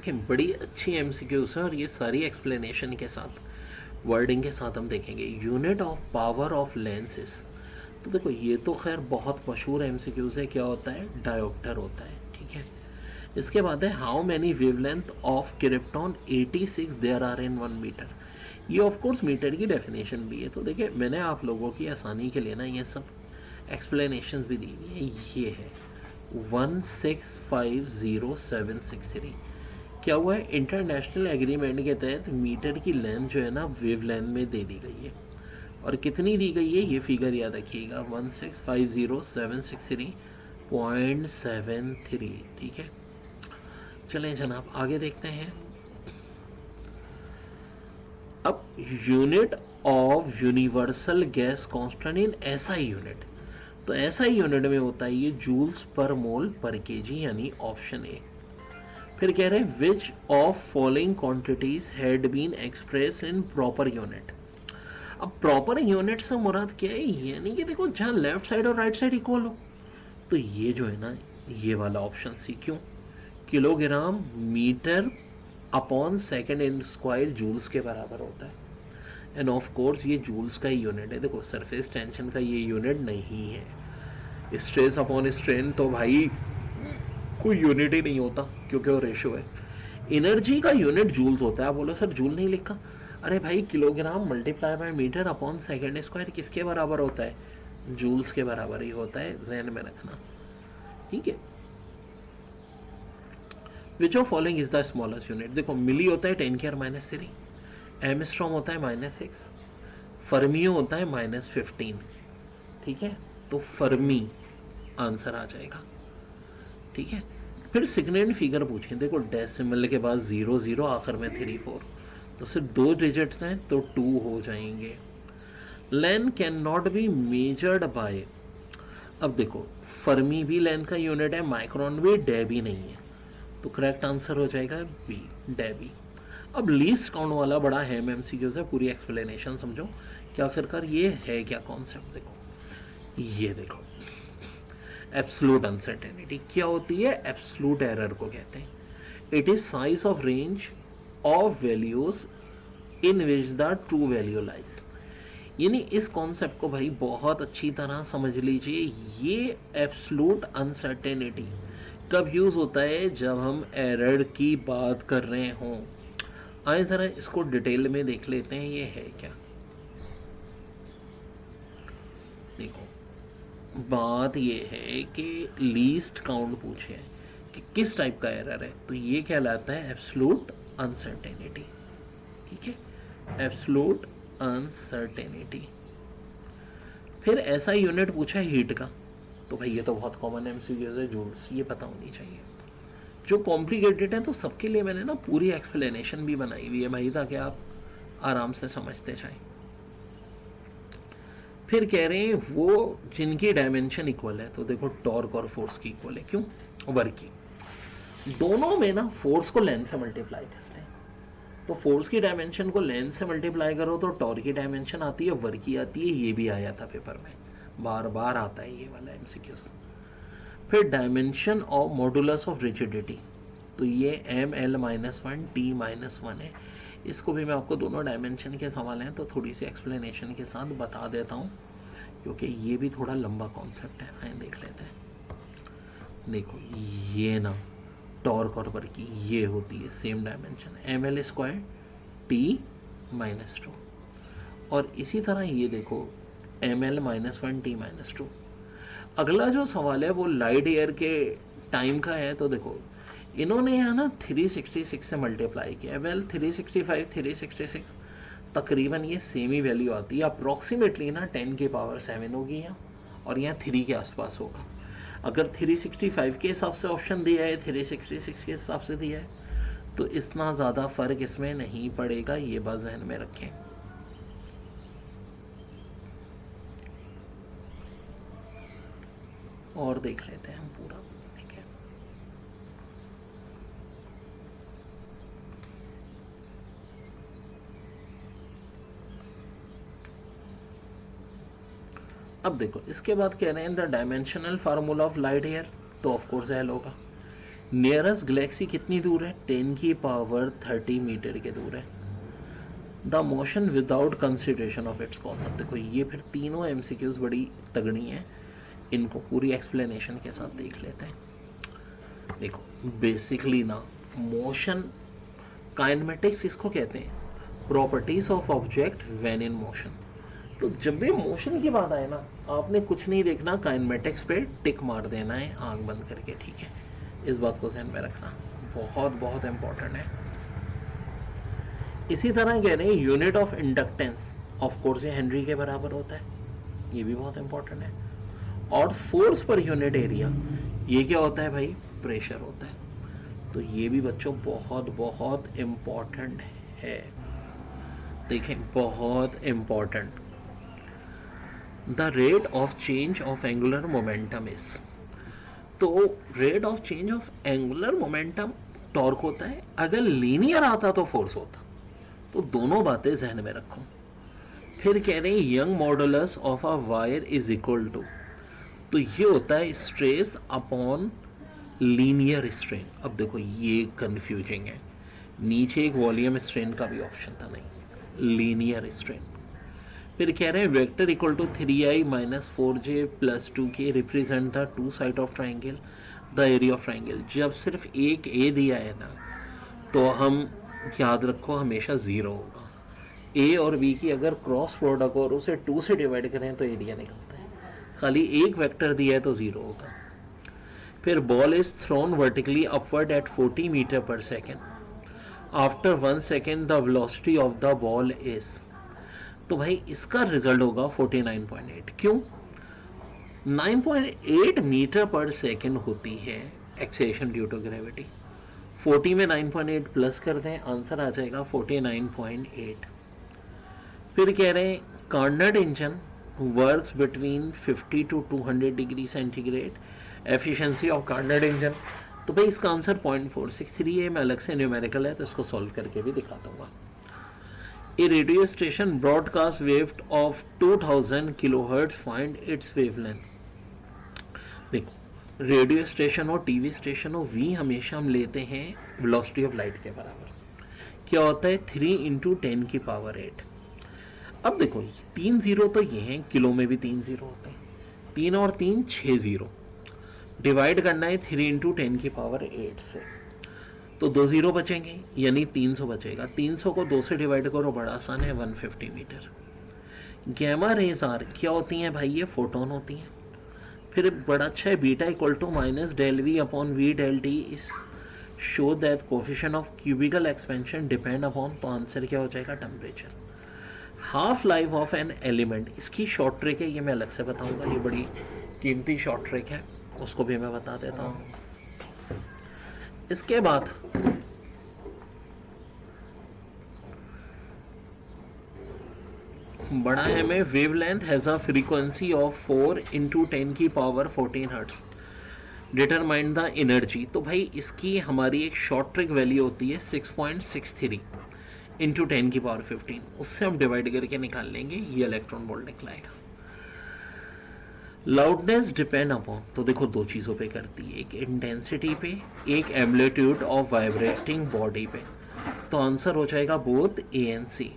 देखिए बड़ी अच्छी एमसीक्यूज है और ये सारी एक्सप्लेनेशन के साथ वर्डिंग के साथ हम देखेंगे। Unit of power of lenses, तो देखो ये तो खैर बहुत मशहूर एमसीक्यूज है। क्या होता है? डायोप्टर होता है, ठीक है। इसके बाद है how many wavelength of krypton 86 there are in 1 metre. ये ऑफ कोर्स मीटर की डेफिनेशन भी है। तो देखिए मैंने आप लोगों की आसानी के लिए ना ये सब एक्सप्लेनेशंस भी दी हुई है। ये है 1650763। क्या हुआ है? इंटरनेशनल एग्रीमेंट के तहत मीटर की लेंथ जो है ना वेव लेंथ में दे दी गई है। और कितनी दी गई है ये फिगर याद रखिएगा, 1650763.73, ठीक है। चलें जनाब आगे देखते हैं। अब unit of universal gas constant in SI unit, तो एसआई यूनिट में होता है ये जूल्स पर मोल पर केजी, यानी ऑप्शन ए। फिर कह रहे हैं which of following quantities had been express in proper unit. अब प्रॉपर यूनिट से मुराद क्या है? यानी कि देखो जहाँ लेफ्ट साइड और राइट साइड इक्वल हो, तो ये जो है ना ये वाला ऑप्शन सी। क्यों? Kilogram metre upon second in square joules के बराबर होता है। एंड ऑफ कोर्स ये जूल्स का ही यूनिट है। देखो सरफेस टेंशन का ये यूनिट नहीं है। स्ट्रेस अपॉन स्ट्रेन तो भाई कोई यूनिट ही नहीं होता क्योंकि वो रेशो है। एनर्जी का यूनिट जूल्स होता है। आप बोलो सर जूल नहीं लिखा, अरे भाई kilogram multiply by metre upon second square किसके बराबर होता है? जूल्स के बराबर ही होता है, जहन में रखना, ठीक है। विच of following is the smallest unit. देखो मिली होता है 10⁻³ एमस्ट्रॉम होता है -6, फर्मियो होता है -15, ठीक है। तो फर्मी आंसर आ जाएगा, ठीक है। फिर सेकेंड फिगर पूछें। देखो डेसिमल के बाद 0 0 आखिर में 3 4, तो सिर्फ 2 डिजिट्स हैं तो 2 हो जाएंगे। Length can not be measured by, अब देखो फर्मी भी लेंथ का यूनिट है, माइक्रोन भी, डेबी नहीं है, तो करेक्ट आंसर हो जाएगा बी, डेबी। अब लीस्ट काउंट वाला बड़ा है एमसीक्यूज है, पूरी एक्सप्लेनेशन समझो कि आखिरकार ये है क्या कॉन्सेप्ट। देखो ये देखो एब्सोल्यूट अनसर्टेनिटी क्या होती है? एब्सोल्यूट एरर को कहते हैं। It is size of range of values in which the true value lies. यानी इस कॉन्सेप्ट को भाई बहुत अच्छी तरह समझ लीजिए। ये एब्सोल्यूट अनसर्टेनिटी कब यूज होता है? जब हम एरर की बात कर रहे हों। आए जरा इसको डिटेल में देख लेते हैं ये है क्या। देखो बात ये है कि लीस्ट काउंट पूछे कि किस टाइप का एरर है, तो ये कहलाता है एब्सोल्यूट अनसर्टेनिटी, ठीक है, एब्सोल्यूट अनसर्टेनिटी। फिर ऐसा यूनिट पूछा है हीट का, तो भाई ये तो बहुत कॉमन एमसीक्यूज है, जूल्स, ये पता होनी चाहिए। जो कॉम्प्लिकेटेड है तो सबके लिए मैंने ना पूरी एक्सप्लेनेशन भी बनाई हुई है भाई, ताकि आप आराम से समझते जाएं। फिर कह रहे हैं वो जिनकी डायमेंशन इक्वल है, तो देखो टॉर्क और फोर्स की इक्वल है। क्यों? वर्क की, दोनों में ना फोर्स को लेंथ से मल्टीप्लाई करते हैं, तो फोर्स की डायमेंशन को लेंथ से मल्टीप्लाई करो तो टॉर्क की डायमेंशन आती है, वर्क की आती है। ये भी आया था पेपर में, बार बार आता है ये वाला एमसीक्यूज। फिर dimension of modulus of rigidity, तो ये ml-1 t-1 है। इसको भी मैं आपको दोनों डायमेंशन के सवाल हैं तो थोड़ी सी एक्सप्लेनेशन के साथ बता देता हूँ, क्योंकि ये भी थोड़ा लंबा कॉन्सेप्ट है। आए देख लेते हैं। देखो ये ना टॉर्क और वर्क की ये होती है सेम डायमेंशन, ml² t-2, और इसी तरह ये देखो ml-1 t-2। अगला जो सवाल है वो लाइट ईयर के टाइम का है, तो देखो इन्होंने यहाँ ना 366 से मल्टीप्लाई किया। वेल 365 366 तकरीबन ये सेम ही वैल्यू आती है, अप्रॉक्सीमेटली ना 10⁻7 होगी यहाँ, और यहाँ 3 के आसपास होगा। अगर 365 के हिसाब से ऑप्शन दिया है, 366 के हिसाब से दिया है, तो इतना ज़्यादा फ़र्क इसमें नहीं पड़ेगा, ये बात जहन में रखें। और देख लेते हैं हम पूरा, ठीक है। अब देखो इसके बाद कह रहे हैं the dimensional formula of light year, तो ऑफ कोर्स एल होगा। नियरेस्ट गैलेक्सी कितनी दूर है, 10⁻30 मीटर के दूर है। The motion without consideration of its cost. अब देखो ये फिर तीनों एमसीक्यूज बड़ी तगड़ी हैं, इनको पूरी एक्सप्लेनेशन के साथ देख लेते हैं। देखो बेसिकली ना, मोशन काइनेमेटिक्स इसको कहते हैं, properties of object when in motion. तो जब भी मोशन की बात आए ना, आपने कुछ नहीं देखना, काइनेमेटिक्स पे टिक मार देना है आंख बंद करके, ठीक है। इस बात को ध्यान में रखना, बहुत बहुत इंपॉर्टेंट है। इसी तरह कह रहे हैं unit of inductance, of course ये हेनरी के बराबर होता है, ये भी बहुत इंपॉर्टेंट है। और फोर्स पर यूनिट एरिया, ये क्या होता है भाई, प्रेशर होता है। तो ये भी बच्चों बहुत बहुत इम्पॉर्टेंट है, देखें बहुत important. The rate of change of angular momentum is, तो rate of change of angular momentum torque होता है, अगर लीनियर आता तो फोर्स होता। तो दोनों बातें जहन में रखो। फिर कह रहे हैं young modulus of a wire is equal to, तो ये होता है स्ट्रेस अपॉन लीनियर स्ट्रेन। अब देखो ये कंफ्यूजिंग है, नीचे एक वॉल्यूम स्ट्रेन का भी ऑप्शन था, नहीं, लीनियर स्ट्रेन। फिर कह रहे हैं vector equal to 3i minus 4j plus 2k represent the two side of triangle the area of triangle. जब सिर्फ एक ए दिया है ना, तो हम याद रखो हमेशा ज़ीरो होगा। ए और बी की अगर क्रॉस प्रोडक्ट और उसे 2 से डिवाइड करें तो एरिया निकलता है, खाली एक वेक्टर दिया है तो ज़ीरो होगा। फिर ball is thrown vertically upward at 40 metre per second, after 1 second the velocity of the ball is, तो भाई इसका रिजल्ट होगा 49.8। क्यों, 9.8 मीटर पर सेकेंड होती है एक्सेलेरेशन ड्यू टू ग्रेविटी। 40 में 9.8 प्लस कर दें, आंसर आ जाएगा 49.8। फिर कह रहे हैं Carnot engine works between 50 to 200 degree centigrade, efficiency of Carnot engine. तो भाई इसका आंसर 0.463 है, मैं अलग से न्यूमेरिकल है तो इसको सॉल्व करके भी दिखा दूंगा। A radio station broadcast wave of 2000 kilohertz, find its wavelength. देखो रेडियो स्टेशन हो, टीवी स्टेशन हो, वी हमेशा हम लेते हैं वेलोसिटी ऑफ लाइट के बराबर। क्या होता है 3 × 10⁸। अब देखो 3 जीरो तो ये हैं, किलो में भी 3 जीरो होते हैं, 3 और 3 6 जीरो, डिवाइड करना है 3 × 10⁸ से, तो 2 जीरो बचेंगे, यानी 300 बचेगा। 300 को 2 से डिवाइड करो, बड़ा आसान है, 150 मीटर। गैमा रेज आर क्या होती हैं भाई, ये फोटोन होती हैं। फिर बड़ा अच्छा है, beta equal to minus del V upon V del T is show that coefficient of cubical expansion depend upon, तो आंसर क्या हो जाएगा, temperature. Half life of an element, इसकी शॉर्ट ट्रिक है, ये मैं अलग से बताऊंगा, ये बड़ी कीमती शॉर्ट ट्रिक है, उसको भी मैं बता देता हूँ। इसके बाद बड़ा है में wavelength has a frequency of 4 × 10⁻14 hertz, determine the energy. तो भाई इसकी हमारी एक शॉर्ट ट्रिक वैल्यू होती है 6.63 × 10⁻15, उससे हम डिवाइड करके निकाल लेंगे, ये इलेक्ट्रॉन वोल्ट निकलाएगा। लाउडनेस डिपेंड अपॉन, तो देखो दो चीज़ों पे करती है, एक इंटेंसिटी पे, एक एम्पलीट्यूड ऑफ वाइब्रेटिंग बॉडी पे, तो आंसर हो जाएगा बोथ ए एंड सी।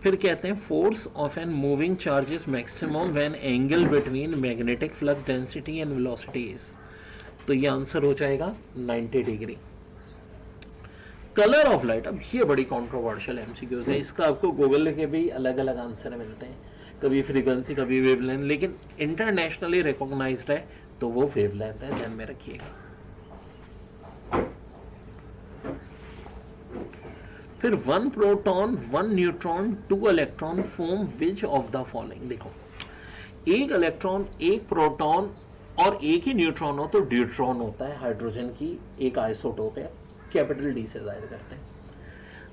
फिर कहते हैं force of an moving charge is maximum when angle between magnetic flux density and velocity is, तो ये आंसर हो जाएगा 90 डिग्री। कलर ऑफ लाइट, अब ये बड़ी कॉन्ट्रोवर्शियल एमसीक्यूज है, इसका आपको गूगल के भी अलग अलग आंसर मिलते हैं, कभी फ्रीक्वेंसी कभी वेवलेंथ, लेकिन इंटरनेशनली रिकॉग्नाइज्ड है तो वो वेवलेंथ है, ध्यान में रखिएगा। फिर 1 proton 1 neutron 2 electron form which of the following. देखो एक इलेक्ट्रॉन एक प्रोटॉन और एक ही न्यूट्रॉन हो तो ड्यूट्रॉन होता है, हाइड्रोजन की एक आइसोटोप है, कैपिटल डी से जाहिर करते हैं।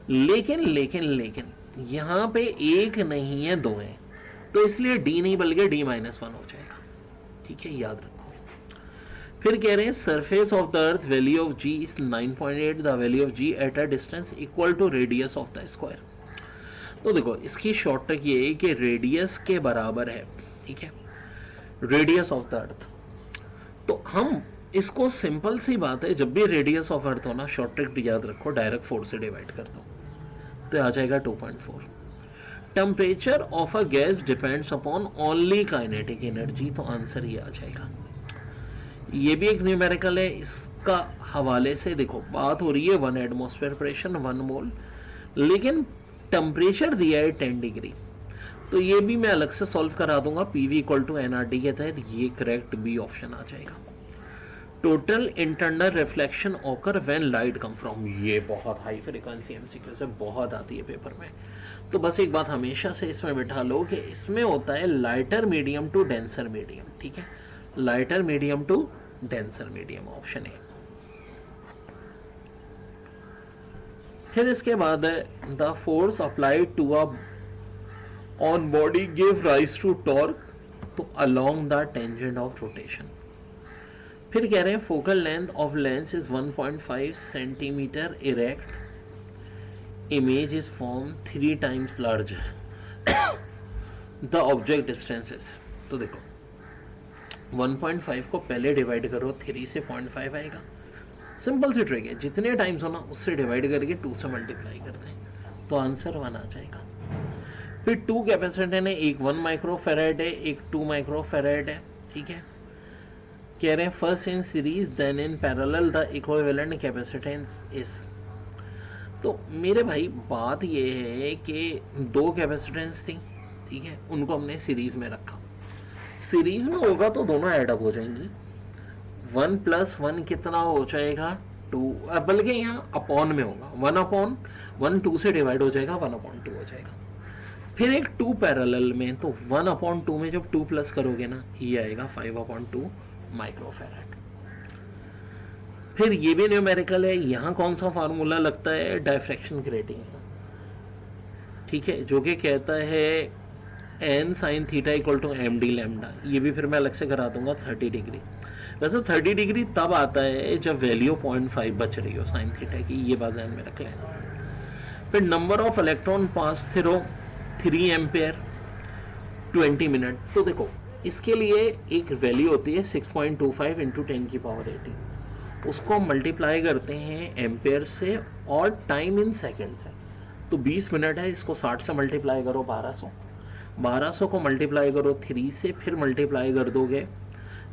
लेकिन यहाँ पे एक नहीं है, दो है, तो इसलिए डी नहीं बल्कि D-1 हो जाएगा, ठीक है, याद रखो। फिर कह रहे हैं surface of the earth value of g is 9.8, the value of g at a distance equal to radius of the square. तो देखो इसकी शॉर्ट ट्रिक ये है कि रेडियस के बराबर है, ठीक है, रेडियस ऑफ द अर्थ। तो हम इसको सिंपल सी बात है, जब भी रेडियस ऑफ अर्थ हो ना, शॉर्ट ट्रिक याद रखो, डायरेक्ट 4 से डिवाइड कर दो तो आ जाएगा 2.4। Temperature of a gas depends upon only kinetic energy, तो आंसर ये आ जाएगा। ये भी एक न्यूमेरिकल है, इसका हवाले से देखो बात हो रही है 1 एटमॉस्फेयर प्रेशर 1 मोल, लेकिन टेम्परेचर दिया है 10 डिग्री, तो ये भी मैं अलग से सॉल्व करा दूंगा। पीवी इक्वल टू एनआरटी के तहत ये करेक्ट बी ऑप्शन आ जाएगा। Total internal reflection occur when light come from, ये बहुत हाई फ्रीक्वेंसी एमसीक्यू से बहुत आती है पेपर में, तो बस एक बात हमेशा से इसमें बिठा लो कि इसमें होता है lighter medium to denser medium, ठीक है, lighter medium to denser medium, option A. फिर इसके बाद है the force applied to a on body give rise to torque, तो along the tangent of rotation. फिर कह रहे हैं focal length of lens is 1.5 centimetre erect, image is form 3 times larger, the object distances. तो देखो 1.5 को पहले divide करो 3 से 0.5 आएगा, सिंपल सी ट्रिक है, जितने टाइम्स हो ना उससे डिवाइड करके 2 से मल्टीप्लाई करते हैं तो आंसर 1 आ जाएगा। फिर 2 कैपेसिटर है, एक 1 माइक्रोफेरेड है, एक 2 माइक्रोफेरेड है, ठीक है। कह रहे हैं first in series then in parallel the equivalent capacitance is, तो मेरे भाई बात ये है कि 2 कैपेसिटेंस थी, ठीक है, उनको हमने सीरीज में रखा, सीरीज में होगा तो दोनों ऐड अप हो जाएंगी, 1 + 1 कितना हो जाएगा 2, बल्कि यहाँ अपॉन में होगा 1/1, 2 से डिवाइड हो जाएगा 1/2 हो जाएगा। फिर एक 2 पैरेलल में, तो 1/2 में जब 2 प्लस करोगे ना ये आएगा 5/2 माइक्रोफैराड। फिर ये भी न्यूमेरिकल है, यहाँ कौन सा फार्मूला लगता है, डायफ्रैक्शन ग्रेटिंग का, ठीक है, जो कि कहता है n sin theta equal to md lambda, ये भी फिर मैं अलग से करा दूंगा 30 डिग्री। वैसे 30 डिग्री तब आता है जब वैल्यू 0.5 बच रही हो साइन थीटा की, ये बात ध्यान में रख लेना। फिर number of electron pass through 3 ampere 20 minute, तो देखो इसके लिए एक वैल्यू होती है 6.25 इंटू 10⁻18, उसको मल्टीप्लाई करते हैं एम्पेयर से और टाइम इन सेकेंड से, तो 20 मिनट है, इसको 60 से मल्टीप्लाई करो 1200 को मल्टीप्लाई करो 3 से, फिर मल्टीप्लाई कर दोगे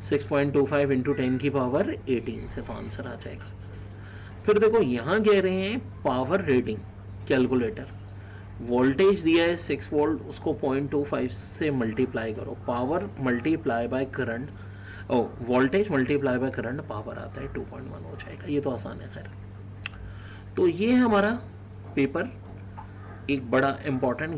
6.25 इंटू 10⁻18 से, तो आंसर आ जाएगा। फिर देखो यहाँ कह रहे हैं पावर रेटिंग कैलकुलेटर, वोल्टेज दिया है 6 वोल्ट, उसको 0.25 से मल्टीप्लाई करो, power multiply by current, voltage multiply by current, power आता है 2.1 हो जाएगा, ये तो आसान है। खैर तो ये हमारा पेपर एक बड़ा इंपॉर्टेंट